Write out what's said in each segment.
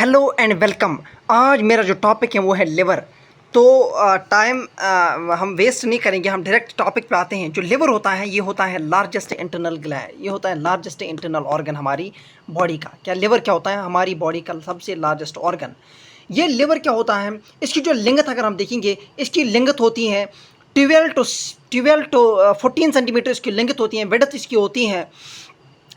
Hello and welcome. आज मेरा जो टॉपिक है वो है लिवर। तो टाइम हम वेस्ट नहीं करेंगे, हम डायरेक्ट टॉपिक पे आते हैं। जो लिवर होता है ये होता है लार्जेस्ट इंटरनल ग्लैंड, ये होता है लार्जेस्ट इंटरनल ऑर्गन हमारी बॉडी का। क्या लिवर क्या होता है? हमारी बॉडी का सबसे लार्जेस्ट ऑर्गन। ये लिवर क्या होता है? इसकी जो लिंगत अगर हम देखेंगे, इसकी लिंगत होती है 12 to 14 सेंटीमीटर इसकी लिंगत होती है। विड्थ इसकी होती है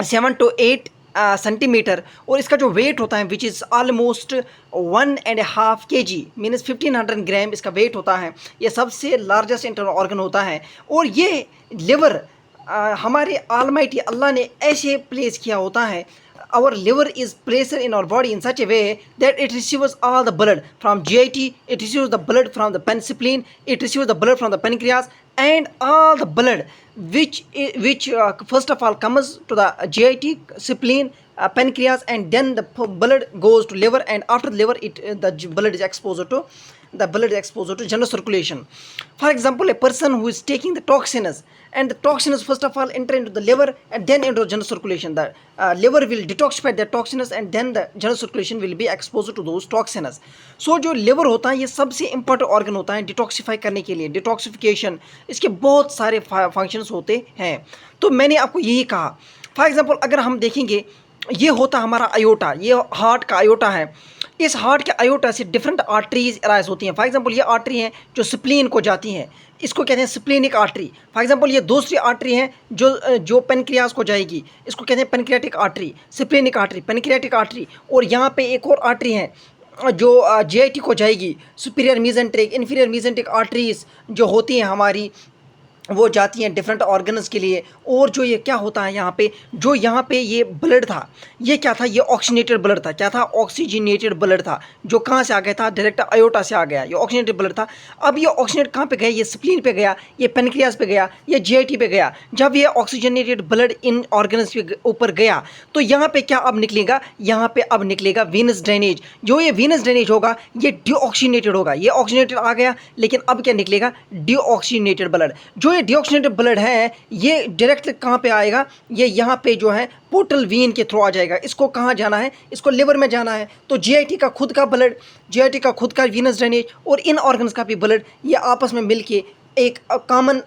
7 to 8 सेंटीमीटर। और इसका जो वेट होता है विच इज़ ऑलमोस्ट 1.5 kg मीनस 1500 ग्राम इसका वेट होता है। ये सबसे लार्जेस्ट इंटरनल ऑर्गन होता है। और ये लिवर हमारे ऑलमाइटी अल्लाह ने ऐसे प्लेस किया होता है। Our liver is placed in our body in such a way that it receives all the blood from GIT, it receives the blood from the spleen, it receives the blood from the pancreas, and all the blood which first of all comes to the GIT, spleen, pancreas, and then the blood goes to liver, and after the liver the blood is exposed to general circulation. For example, a person who is taking the toxins, and the toxins first of all enter into the liver and then into the general circulation. The liver will detoxify the toxins and then the general circulation will be exposed to those toxins. So जो liver होता है ये सबसे important organ होता है detoxify करने के लिए। डिटॉक्सिफिकेशन इसके बहुत सारे फंक्शंस होते हैं। तो मैंने आपको यही कहा। फॉर एग्जांपल अगर हम देखेंगे, ये होता हमारा आयोटा, ये हार्ट का आयोटा है। इस हार्ट के आयोटा से डिफरेंट आर्टरीज अराइज होती हैं। फॉर एग्जांपल ये आर्टरी हैं जो स्प्लीन को जाती हैं, इसको कहते हैं स्प्लीनिक आर्टरी। फॉर एग्जांपल ये दूसरी आर्टरी हैं जो पेनक्रियास को जाएगी, इसको कहते हैं pancreatic artery, splenic artery, pancreatic artery. और यहाँ पे एक और आर्टरी है जो जीआईटी को जाएगी, सुपीरियर मीजेंट्रिक, इन्फीरियर मीजेंट्रिक आर्टरीज जो होती हैं हमारी, वो जाती हैं डिफरेंट ऑर्गन्स के लिए। और जो ये क्या होता है यहाँ पे ये ब्लड था, ये क्या था? ये ऑक्सीजनेटेड ब्लड था। क्या था? ऑक्सीजनेटेड ब्लड था, जो कहाँ से आ गया था? डायरेक्ट आयोटा से आ गया। ये ऑक्सीजनेटेड ब्लड था। अब ये ऑक्सीजनेट कहाँ पे गया? ये स्प्लीन पे गया, ये पेनक्रियास पे गया, ये जीआईटी पे गया। जब ये ऑक्सीजनेटेड ब्लड इन ऑर्गन्स के ऊपर गया तो यहाँ पे क्या अब निकलेगा? यहाँ पे अब निकलेगा वीनस ड्रेनेज। जो ये वीनस ड्रेनेज होगा ये डीऑक्सीजनेटेड होगा। ये ऑक्सीजनेटेड आ गया, लेकिन अब क्या निकलेगा? Deoxygenated blood. जो ये डीऑक्सीजनेटेड ब्लड है ये डायरेक्ट कहाँ पे आएगा? ये यहाँ पे जो है पोर्टल वीन के थ्रू आ जाएगा। इसको कहाँ जाना है? इसको लिवर में जाना है। तो जीआईटी का खुद का ब्लड, जीआईटी का खुद का वीनस ड्रेनेज और इन ऑर्गन्स का भी ब्लड, ये आपस में मिलके एक कॉमन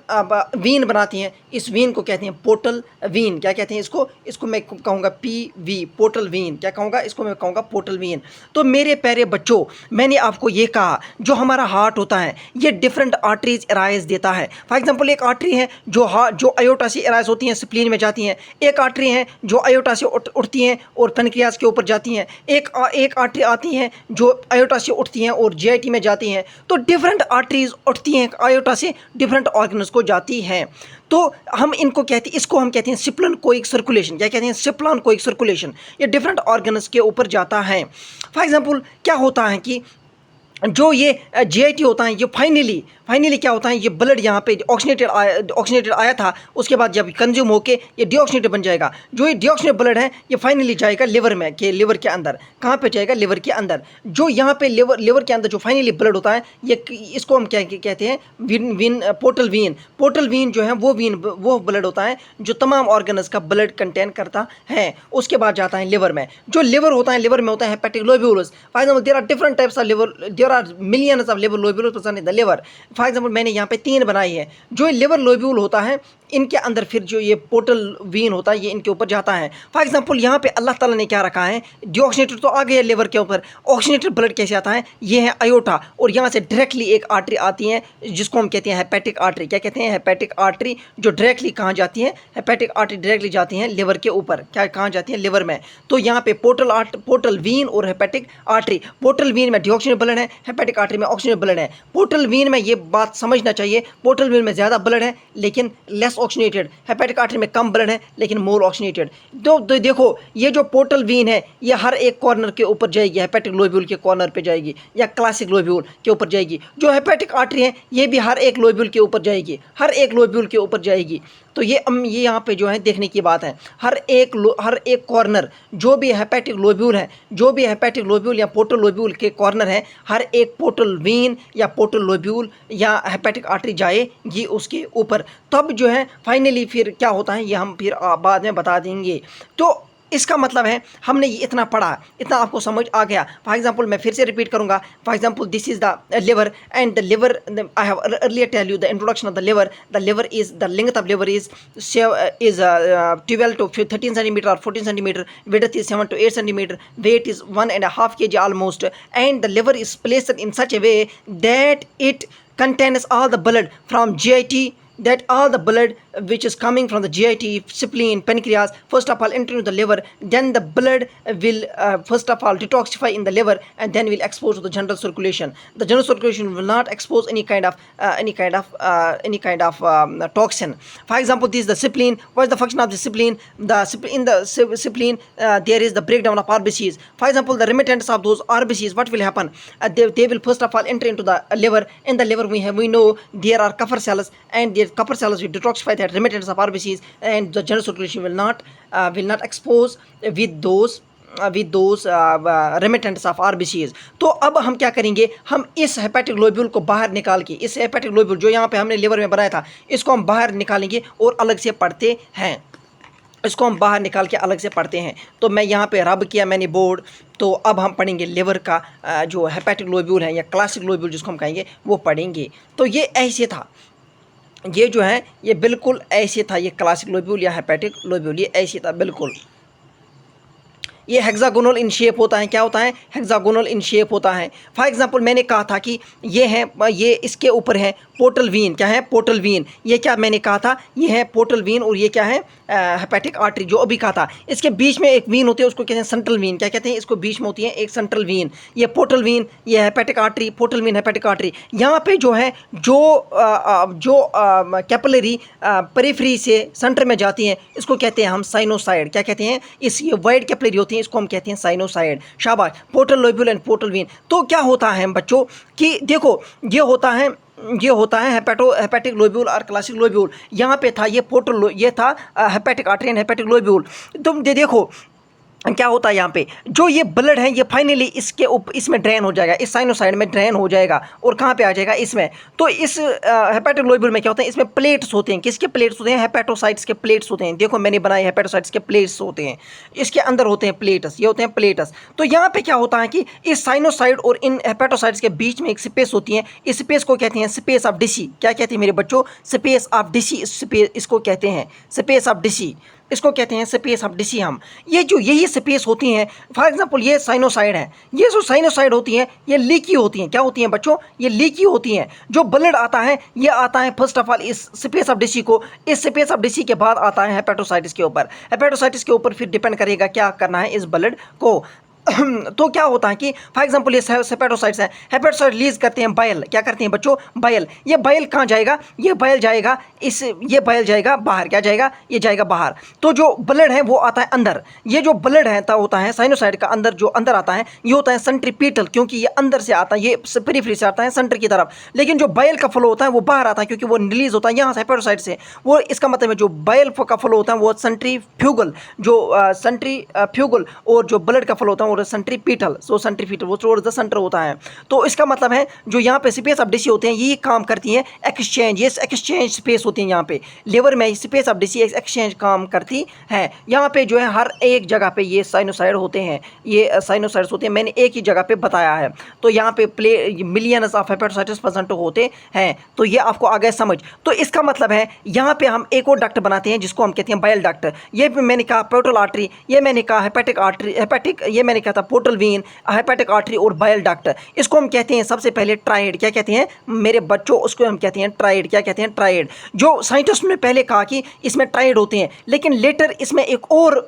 वीन बनाती हैं। इस वीन को कहते हैं पोर्टल वीन। क्या कहते हैं इसको मैं कहूँगा PV, पोर्टल वीन। क्या कहूँगा इसको? मैं कहूँगा पोर्टल वीन। तो मेरे प्यारे बच्चों, मैंने आपको ये कहा जो हमारा हार्ट होता है ये डिफरेंट आर्टरीज अराइज देता है। फॉर एग्जांपल एक आर्टरी है जो आयोटा से अराइज होती हैं, स्प्लीन में जाती हैं। एक आर्टरी है जो आयोटा से उठती हैं और पेनक्रियास के ऊपर जाती हैं। एक आर्टरी आती हैं जो आयोटा से उठती हैं और जीआईटी में जाती हैं। तो डिफरेंट आर्टरीज उठती हैं आयोटा से, डिफरेंट ऑर्गन्स को जाती हैं। तो हम इनको कहते हैं, इसको हम कहते हैं सिप्लन कोइक सर्कुलेशन। क्या कहते हैं? सिप्लन कोइक सर्कुलेशन। ये डिफरेंट ऑर्गन्स के ऊपर जाता है। फॉर एग्जांपल क्या होता है कि जो ये जीआईटी होता है ये फाइनली क्या होता है? ये ब्लड यहाँ पे ऑक्सीजनेटेड आया था, उसके बाद जब कंज्यूम होके ये डीऑक्सीजनेटेड बन जाएगा। जो ये डीऑक्सीजनेटेड ब्लड है ये फाइनली जाएगा लिवर में, लिवर के अंदर। कहाँ पे जाएगा? लिवर के अंदर। जो यहाँ पे लिवर के अंदर जो फाइनली ब्लड होता है ये इसको हम क्या कहते हैं? पोर्टल वीन जो है वो ब्लड होता है जो तमाम ऑर्गन्स का ब्लड कंटेन करता है। उसके बाद जाता है लिवर में। जो लिवर होता है, लिवर में होता है hepatic lobules. For example there are different types of liver, there are millions of liver lobules present in the liver. For example मैंने यहाँ पे 3 बनाई है। जो लिवर लोब्यूल होता है इनके अंदर फिर जो ये पोर्टल वीन होता है ये इनके ऊपर जाता है। फॉर एग्जांपल यहाँ पे अल्लाह ताला ने क्या रखा है? डीऑक्सीजनेटेड तो आ गया लिवर के ऊपर। ऑक्सीजनेटेड ब्लड कैसे आता है? ये है आयोटा, और यहाँ से डायरेक्टली एक आर्टरी आती है जिसको हम कहते हैं हेपेटिक आर्टरी। क्या कहते हैं? हेपेटिक आर्टरी, जो डायरेक्टली कहाँ जाती है? हेपेटिक आर्टरी डायरेक्टली जाती हैं लिवर के ऊपर। क्या कहाँ जाती है? लिवर में। तो यहाँ पे पोर्टल वीन और हेपेटिक आर्टरी। पोर्टल वीन में डीऑक्सीजनेटेड ब्लड है, हेपेटिक आर्टरी में ऑक्सीजनेटेड ब्लड है। पोर्टल वीन में ये बात समझना चाहिए, पोर्टल वीन में ज़्यादा ब्लड है लेकिन लेस ऑक्सीजनेटेड। हेपेटिक आर्टरी में कम ब्लड है लेकिन मोर ऑक्सीजनेटेड। तो देखो ये जो पोर्टल वीन है ये हर एक कॉर्नर के ऊपर जाएगी, हेपेटिक लोब्यूल के कॉर्नर पे जाएगी या क्लासिक लोब्यूल के ऊपर जाएगी। जो हेपेटिक आर्टरी है ये भी हर एक लोब्यूल के ऊपर जाएगी, हर एक लोब्यूल के ऊपर जाएगी। तो ये यहाँ पे जो है देखने की बात है, हर एक कॉर्नर जो भी हेपेटिक लोब्यूल है, जो भी हेपेटिक लोब्यूल या पोर्टल लोब्यूल के कॉर्नर है, हर एक पोर्टल वीन या पोर्टल लोब्यूल या हेपेटिक आर्टरी जाएगी उसके ऊपर। तब जो है फाइनली फिर क्या होता है ये हम फिर बाद में बता देंगे। तो इसका मतलब है हमने ये इतना पढ़ा, इतना आपको समझ आ गया। फॉर एग्जाम्पल मैं फिर से रिपीट करूँगा, for example this is the liver and the liver, I have earlier tell you the introduction of the liver is the length of liver is 12 to 13 centimeter or 14 centimeter, width is 7 to 8 centimeter, weight is 1.5 kg almost, and the liver is placed in such a way that it contains all the blood from GIT, that all the blood which is coming from the GIT, spleen, pancreas, first of all enter into the liver, then the blood will first of all detoxify in the liver and then will expose to the general circulation. The general circulation will not expose any kind of toxin. For example, this is the spleen. What is the function of the spleen? In the spleen there is the breakdown of RBCs. For example, the remittance of those RBCs, what will happen? They will first of all enter into the liver. In the liver we know there are Kupffer cells, and the Kupffer cells will detoxify that remittance of RBCs, and the general circulation will not expose with those remittances of RBCs. तो अब हम क्या करेंगे, हम इस hepatic lobule को बाहर निकाल के, इस हेपेटिक लोब्यूल जो यहाँ पे हमने लिवर में बनाया था, इसको हम बाहर निकालेंगे और अलग से पढ़ते हैं। इसको हम बाहर निकाल के अलग से पढ़ते हैं। तो मैं यहाँ पे रब किया मैंने बोर्ड। तो अब हम पढ़ेंगे लिवर का जो हेपेटिक लोब्यूल है या क्लासिक लोब्यूल जिसको हम कहेंगे वो पढ़ेंगे। तो ये ऐसे था, ये जो है ये बिल्कुल ऐसे था, ये क्लासिक लोब्यूल या हेपेटिक लोब्यूल ये ऐसे था बिल्कुल। ये हेक्सागोनल इन शेप होता है। क्या होता है? हेक्सागोनल इन शेप होता है। फॉर एग्जांपल मैंने कहा था कि ये है, ये इसके ऊपर है पोर्टल वीन। क्या है? Portal vein. ये क्या मैंने कहा था? ये है पोर्टल वीन और ये क्या है? हेपेटिक आर्टरी, जो अभी कहा था। इसके बीच में एक वीन होती है, उसको कहते हैं सेंट्रल वीन। क्या कहते हैं? इसको बीच में होती है एक सेंट्रल वीन। ये पोर्टल वीन, ये hepatic artery, portal vein, hepatic artery. यहाँ पे जो है जो कैपिलरी पेरिफेरी से सेंटर में जाती हैं, इसको कहते हैं हम साइनोसाइड। क्या कहते हैं? इस ये वाइड कैपिलरी होती है, इसको हम कहते हैं साइनोसाइड। शाबाश। Portal lobule and portal vein. तो क्या होता है बच्चों कि देखो ये होता है हेपेटिक लोब्यूल और क्लासिक लोब्यूल। यहाँ पे था ये पोर्टल, ये था hepatic artery and hepatic lobule. तुम देखो क्या होता है यहाँ पे, जो ये ब्लड है ये फाइनली इसमें ड्रेन हो जाएगा, इस साइनोसाइड में ड्रेन हो जाएगा और कहाँ पे आ जाएगा? इसमें। तो इस हेपेटिक लोब्यूल में क्या होता है? इसमें प्लेट्स होते हैं। किसके प्लेट्स होते हैं? हेपेटोसाइट्स के प्लेट्स होते हैं। देखो मैंने बनाए हेपेटोसाइट्स के प्लेट्स होते हैं, इसके अंदर होते हैं प्लेट्स, ये होते हैं प्लेट्स। तो यहाँ पे क्या होता है कि इस साइनोसाइड और इन हेपेटोसाइट्स के बीच में एक स्पेस होती है, इस स्पेस को कहते हैं स्पेस ऑफ डिसी। क्या कहते हैं मेरे बच्चों? Space of DC. स्पेस इसको कहते हैं स्पेस ऑफ डिसी, इसको कहते हैं स्पेस ऑफ डिसी। हम ये जो यही स्पेस होती हैं, फॉर एग्जांपल ये साइनोसाइड है, ये जो साइनोसाइड होती हैं ये लीकी होती हैं। क्या होती हैं बच्चों? ये लीकी होती हैं। जो ब्लड आता है ये आता है फर्स्ट ऑफ ऑल इस स्पेस ऑफ डिसी को, इस स्पेस ऑफ डिसी के बाद आता है हेपेटोसाइटिस के ऊपर। हेपेटोसाइटिस के ऊपर फिर डिपेंड करेगा क्या करना है इस ब्लड को। तो क्या होता है कि फॉर एग्जांपल ये हेपेटोसाइट्स हैं, हेपेटोसाइट रिलीज करते हैं बाइल। क्या करते हैं बच्चों? बाइल। ये बाइल कहाँ जाएगा? ये बाइल जाएगा बाहर। क्या जाएगा? ये जाएगा बाहर। तो जो ब्लड है वो आता है अंदर। ये जो ब्लड है होता है साइनोसाइड का अंदर, जो अंदर आता है ये होता है सेंट्रीपीटल, क्योंकि ये अंदर से आता है, ये पेरिफेरी से आता है सेंटर की तरफ। लेकिन जो बाइल का फ्लो होता है वो बाहर आता है, क्योंकि वो रिलीज होता है यहाँ से हेपेटोसाइट से। वो इसका मतलब है जो बाइल का फ्लो होता है वो सेंट्रीफ्यूगल, और जो ब्लड का फ्लो होता है सेंट्रीपीटल। सो सेंट्रीपीटल वो टुवर्ड्स द सेंटर होता है। तो इसका मतलब है जो यहाँ पे स्पेस ऑफ डिसी होते हैं ये काम करती हैं एक्सचेंज, ये एक्सचेंज स्पेस होती हैं। यहाँ पे लिवर में स्पेस ऑफ डिसी एक्सचेंज काम करती है। यहाँ पे जो है हर एक जगह पे ये साइनोसाइड होते हैं, ये साइनोसाइड्स होते हैं, मैंने एक ही जगह पे बताया है। तो यहाँ पे मिलियंस ऑफ हेपेटोसाइट्स प्रेजेंट होते हैं। तो ये आपको आ गया समझ। तो इसका मतलब है यहाँ पे हम एक और डक्ट बनाते हैं जिसको हम कहते हैं बाइल डक्ट। ये मैंने कहा पोर्टल आर्टरी, ये मैंने कहा हेपेटिक आर्टरी, ये मैंने कहा था पोर्टल वीन, हेपेटिक आर्टरी और बाइल डक्ट। इसको हम कहते हैं सबसे पहले ट्राइड। क्या कहते हैं मेरे बच्चों? उसको हम कहते हैं ट्राइड। क्या कहते हैं? ट्राइड। जो साइंटिस्ट ने पहले कहा कि इसमें ट्राइड होते हैं, लेकिन लेटर इसमें एक और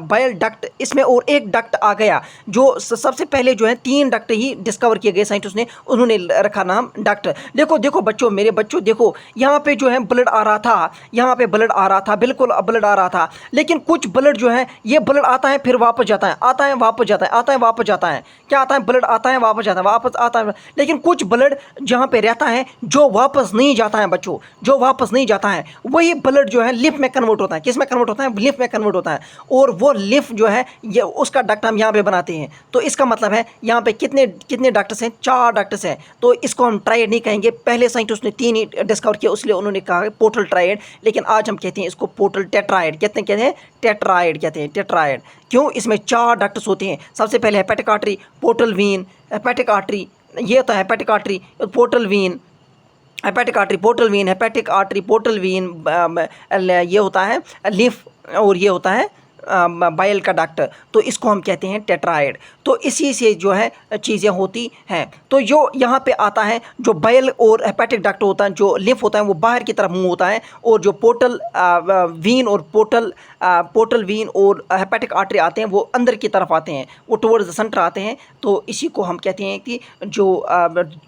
बाइल डक्ट, इसमें और एक डक्ट आ गया। जो सबसे पहले जो है 3 डक्ट ही डिस्कवर किए गए साइंटिस्ट ने, उन्होंने रखा नाम डक्ट। देखो बच्चों, मेरे बच्चों देखो, यहाँ पे जो है ब्लड आ रहा था, यहाँ पे ब्लड आ रहा था, बिल्कुल ब्लड आ रहा था। लेकिन कुछ ब्लड जो है ये ब्लड आता है फिर वापस जाता है, आता है वापस जाता है, आता है वापस जाता है। क्या आता है? ब्लड आता है वापस जाता है, वापस आता है। लेकिन कुछ ब्लड जहाँ पे रहता है जो वापस नहीं जाता है बच्चों, जो वापस नहीं जाता है, वही ब्लड जो है लिम्फ में कन्वर्ट होता है। किस में कन्वर्ट होता है? लिम्फ में कन्वर्ट होता है। और वो लिम्फ जो है ये उसका डक्ट हम यहाँ पे बनाते हैं। तो इसका मतलब है यहाँ पे कितने डक्ट्स हैं? 4 डक्ट्स हैं। तो इसको हम ट्राइड नहीं कहेंगे, पहले साइंटिस्ट ने 3 ही डिस्कवर किया, इसलिए उन्होंने कहा पोर्टल ट्राइड। लेकिन आज हम कहते हैं इसको पोर्टल टेट्राइड। कहते हैं टेट्राइड कहते हैं, टेट्राइड। क्यों? इसमें 4 डक्ट्स होते हैं। सबसे पहले hepatic artery, portal vein, hepatic artery, ये होता है hepatic artery, portal vein, hepatic artery, portal vein, hepatic artery, portal vein, ये होता है लिफ, और ये होता है बाइल का डक्ट। तो इसको हम कहते हैं टेट्राइड। तो इसी से जो है चीज़ें होती हैं। तो जो यहाँ पे आता है, जो बाइल और हेपेटिक डक्ट होता है, जो लिफ होता है वो बाहर की तरफ मुंह होता है, और जो पोर्टल वीन और पोर्टल वीन और हेपेटिक आर्टरी आते हैं वो अंदर की तरफ आते हैं, वो टुवर्ड्स द सेंटर आते हैं। तो इसी को हम कहते हैं कि जो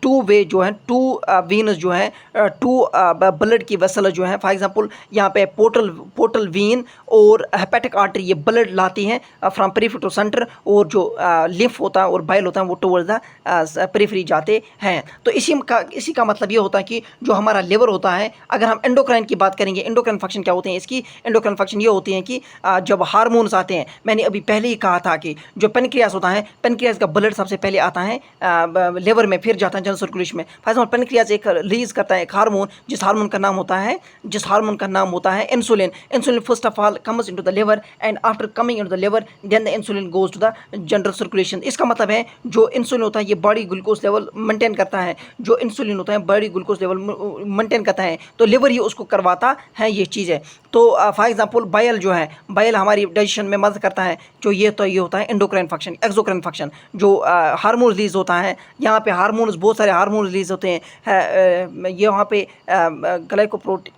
टू वे जो है, टू वीनस जो है, टू ब्लड की वेसल जो है, फॉर एग्जांपल यहाँ पे पोर्टल वीन और हेपेटिक आर्टरी ये ब्लड लाती हैं फ्रॉम पेरिफेरी टू सेंटर, और जो लिम्फ होता है और बाइल होता है वो टुवर्ड्स द पेरिफेरी जाते हैं। तो इसी का मतलब ये होता है कि जो हमारा लिवर होता है, अगर हम एंडोक्राइन की बात करेंगे, एंडोक्राइन फंक्शन क्या होते हैं इसकी, एंडोक्राइन फंक्शन ये होती हैं कि जब हार्मोन्स आते हैं, मैंने अभी पहले ही कहा था कि जो पेनक्रियास होता है, पेनक्रियास का ब्लड सबसे पहले आता है लिवर में, फिर जाता है जनरल सर्कुलेशन में। फॉर एग्जाम्पल पेनक्रियास एक रिलीज करता है एक हार्मोन, जिस हार्मोन का नाम होता है insulin. Insulin first of all comes into the liver, and after coming into the liver then the insulin goes to the general circulation. इसका मतलब है जो इंसुलिन होता है ये बॉडी ग्लूकोज लेवल मेंटेन करता है, जो इंसुलिन होता है बॉडी ग्लूकोज लेवल मेंटेन करता है, तो लिवर ही उसको करवाता है ये चीज़ है। तो फॉर एग्जांपल बाइल जो है, बाइल हमारी डाइजेशन में मदद करता है, जो ये होता है एंडोक्राइन फंक्शन, एक्सोक्राइन फंक्शन, जो हार्मोन रिलीज होता है। यहाँ पे हार्मोन्स, बहुत सारे हार्मोन रिलीज होते हैं, ये वहाँ पे ग्लाइकोप्रोटीन,